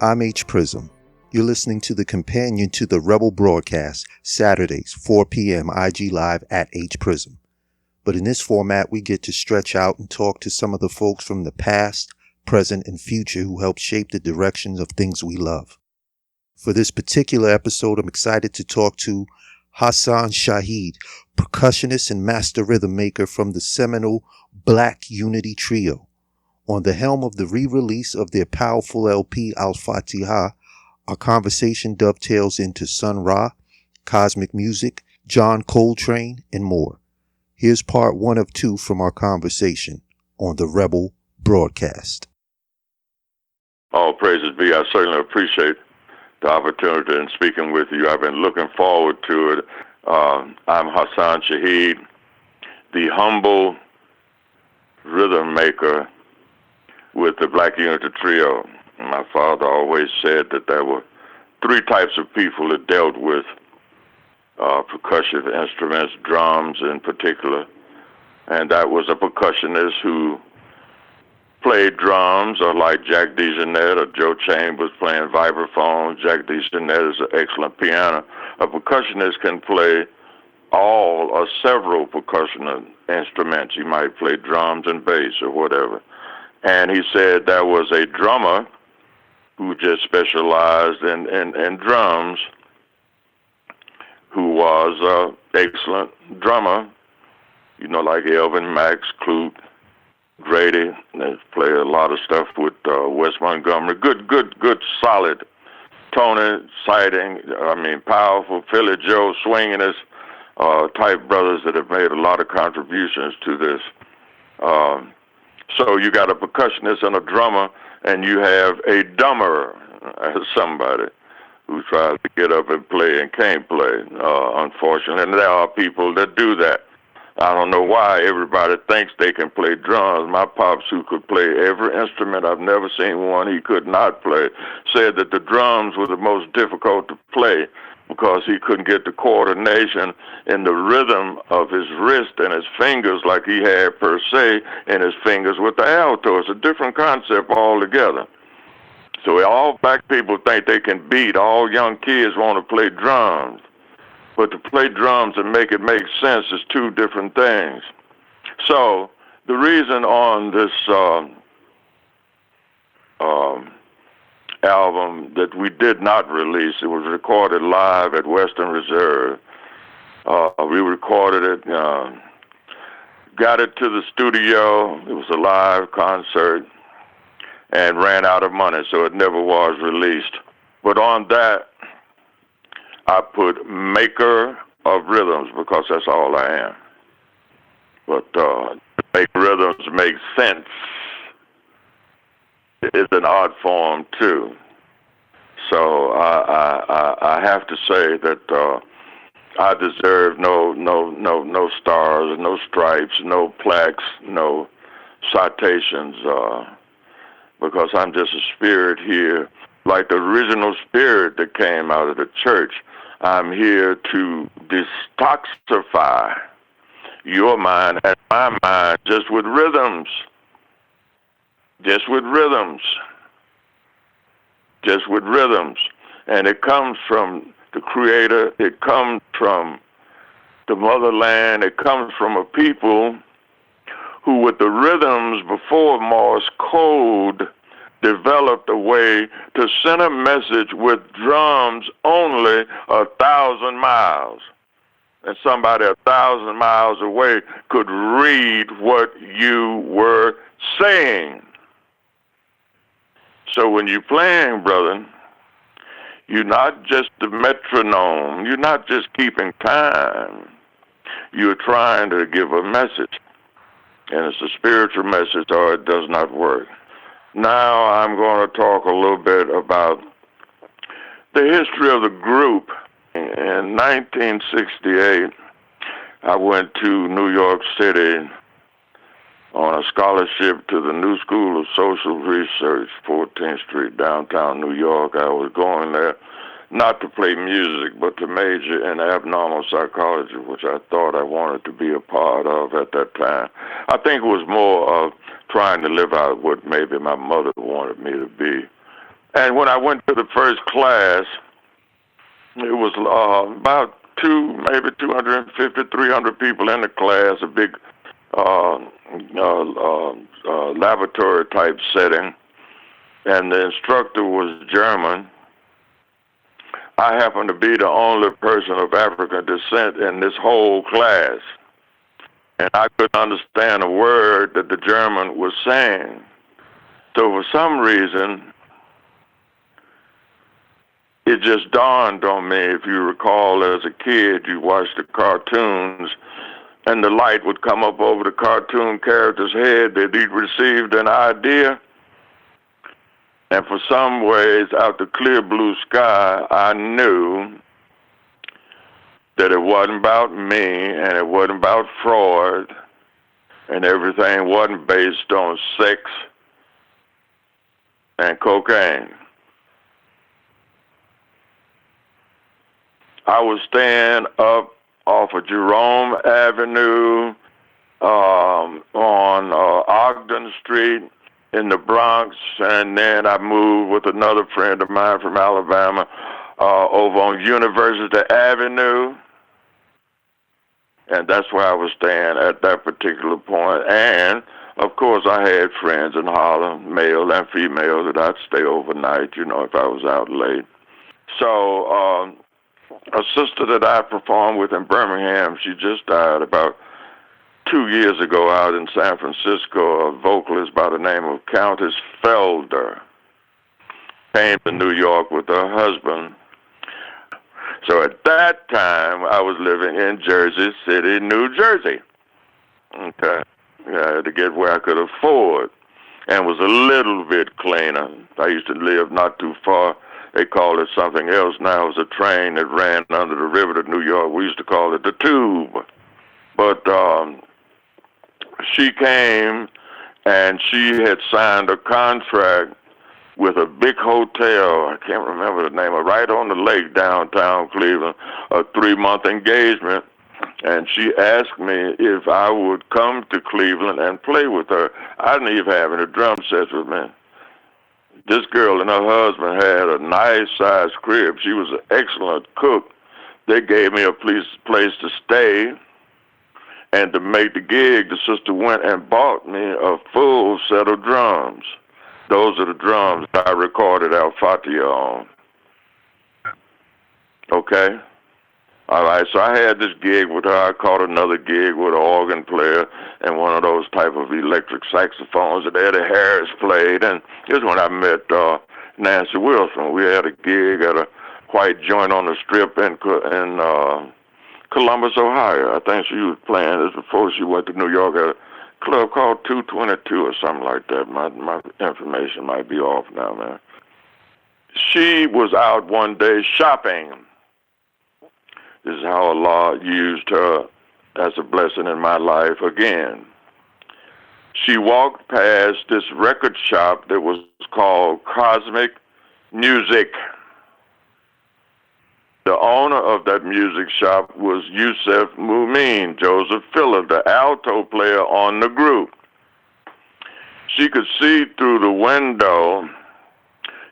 I'm H. Prism. You're listening to the companion to the Rebel Broadcast, Saturdays, 4 p.m. IG Live at H. Prism. But in this format, we get to stretch out and talk to some of the folks from the past, present, and future who helped shape the directions of things we love. For this particular episode, I'm excited to talk to HASAN SHAHID, percussionist and master rhythm maker from the seminal Black Unity Trio. On the helm of the re-release of their powerful LP Al-Fatihah, our conversation dovetails into Sun Ra, Cosmic Music, John Coltrane, and more. Here's part 1 of 2 from our conversation on the Rebel Broadcast. All praises be. I certainly appreciate the opportunity in speaking with you. I've been looking forward to it. I'm HASAN SHAHID, the humble rhythm maker with the Black Unity Trio. My father always said that there were 3 types of people that dealt with percussive instruments, drums in particular, and that was a percussionist who played drums, or like Jack DeJohnette or Joe Chambers playing vibraphone. Jack DeJohnette is an excellent piano. A percussionist can play all or several percussion instruments. He might play drums and bass or whatever. And he said there was a drummer who just specialized in drums, who was an excellent drummer, you know, like Elvin, Max, Clute, Grady. They play a lot of stuff with Wes Montgomery. Good, solid Tony Sighting. Powerful Philly Joe Swingin'ist type brothers that have made a lot of contributions to this. So you got a percussionist and a drummer, and you have a dumber, somebody who tries to get up and play and can't play, unfortunately. And there are people that do that. I don't know why everybody thinks they can play drums. My pops, who could play every instrument, I've never seen one he could not play, said that the drums were the most difficult to play because he couldn't get the coordination in the rhythm of his wrist and his fingers like he had per se in his fingers with the alto. It's a different concept altogether. So all black people think they can beat. All young kids want to play drums. But to play drums and make it make sense is 2 different things. So the reason on this album that we did not release, it was recorded live at Western Reserve. We recorded it, got it to the studio. It was a live concert and ran out of money, so it never was released. But on that, I put maker of rhythms because that's all I am. But to make rhythms make sense is an art form too. So I have to say that I deserve no stars, no stripes, no plaques, no citations, because I'm just a spirit here, like the original spirit that came out of the church. I'm here to detoxify your mind and my mind just with rhythms. Just with rhythms. Just with rhythms. And it comes from the Creator. It comes from the motherland. It comes from a people who, with the rhythms before Morse code, developed a way to send a message with drums only 1,000 miles. And somebody 1,000 miles away could read what you were saying. So when you're playing, brother, you're not just the metronome. You're not just keeping time. You're trying to give a message. And it's a spiritual message or it does not work. Now I'm going to talk a little bit about the history of the group. In 1968, I went to New York City on a scholarship to the New School of Social Research, 14th Street, downtown New York. I was going there not to play music, but to major in abnormal psychology, which I thought I wanted to be a part of at that time. I think it was more of trying to live out what maybe my mother wanted me to be. And when I went to the first class, it was about maybe 250, 300 people in the class, a big laboratory type setting, and the instructor was German. I happened to be the only person of African descent in this whole class, and I couldn't understand a word that the German was saying. So for some reason, it just dawned on me, if you recall, as a kid, you watched the cartoons, and the light would come up over the cartoon character's head that he'd received an idea. And for some ways, out the clear blue sky, I knew that it wasn't about me, and it wasn't about Freud, and everything wasn't based on sex and cocaine. I was staying up off of Jerome Avenue on Ogden Street in the Bronx, and then I moved with another friend of mine from Alabama over on University Avenue, and that's where I was staying at that particular point. And of course, I had friends in Harlem, male and female, that I'd stay overnight, you know, if I was out late. So a sister that I performed with in Birmingham, she just died about 2 years ago out in San Francisco. A vocalist by the name of Countess Felder came to New York with her husband. So at that time, I was living in Jersey City, New Jersey. Okay. I had to get where I could afford, and was a little bit cleaner. I used to live not too far. They call it something else now. It was a train that ran under the river to New York. We used to call it the Tube. But she came, and she had signed a contract with a big hotel. I can't remember the name of it, right on the lake downtown Cleveland, a 3-month engagement. And she asked me if I would come to Cleveland and play with her. I didn't even have any drum sets with me. This girl and her husband had a nice-sized crib. She was an excellent cook. They gave me a place to stay. And to make the gig, the sister went and bought me a full set of drums. Those are the drums I recorded Al-Fatihah on. Okay? All right, so I had this gig with her. I caught another gig with an organ player and one of those type of electric saxophones that Eddie Harris played. And here's when I met Nancy Wilson. We had a gig at a white joint on the Strip in Columbus, Ohio. I think she was playing this before she went to New York at a club called 222 or something like that. My information might be off now, man. She was out one day shopping. This is how Allah used her as a blessing in my life again. She walked past this record shop that was called Cosmic Music. The owner of that music shop was Yusef Mumin, Joseph Filler, the alto player on the group. She could see through the window.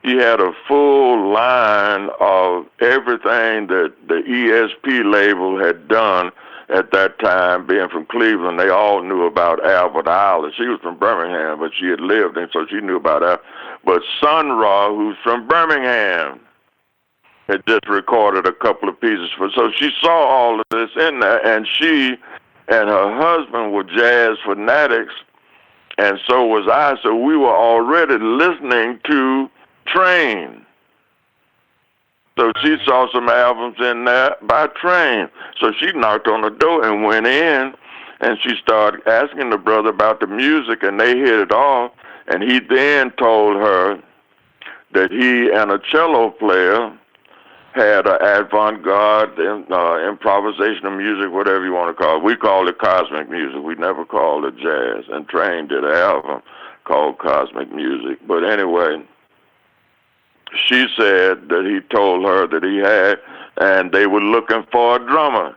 He had a full line of everything that the ESP label had done at that time. Being from Cleveland, they all knew about Albert Island. She was from Birmingham, but she had lived, and so she knew about that. But Sun Ra, who's from Birmingham, had just recorded a couple of pieces for. So she saw all of this in there, and she and her husband were jazz fanatics, and so was I. So we were already listening to Train. So she saw some albums in there by Train. So she knocked on the door and went in, and she started asking the brother about the music, and they hit it off. And he then told her that he and a cello player had an avant-garde improvisational music, whatever you want to call it. We called it cosmic music. We never called it jazz. And Train did an album called Cosmic Music. But anyway, she said that he told her that he had, and they were looking for a drummer.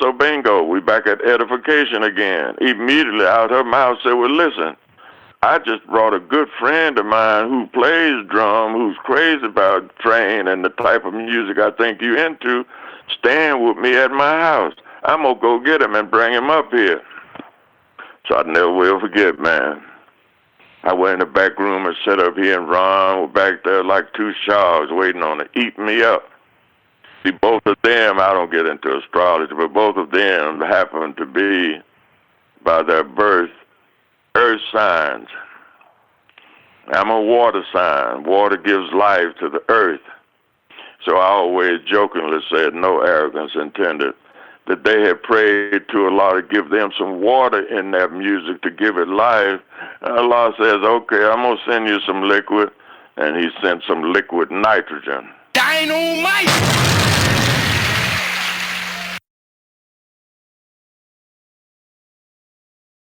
So bingo, we back at edification again. Immediately out her mouth said, well, listen, I just brought a good friend of mine who plays drum, who's crazy about train and the type of music I think you into, staying with me at my house. I'm going to go get him and bring him up here. So I never will forget, man. I went in the back room and sat up here, and Ron was back there like two sharks waiting on to eat me up. See, both of them, I don't get into astrology, but both of them happen to be, by their birth, earth signs. I'm a water sign. Water gives life to the earth. So I always jokingly said, no arrogance intended, that they had prayed to Allah to give them some water in their music to give it life. And Allah says, okay, I'm going to send you some liquid. And he sent some liquid nitrogen. Dynamite!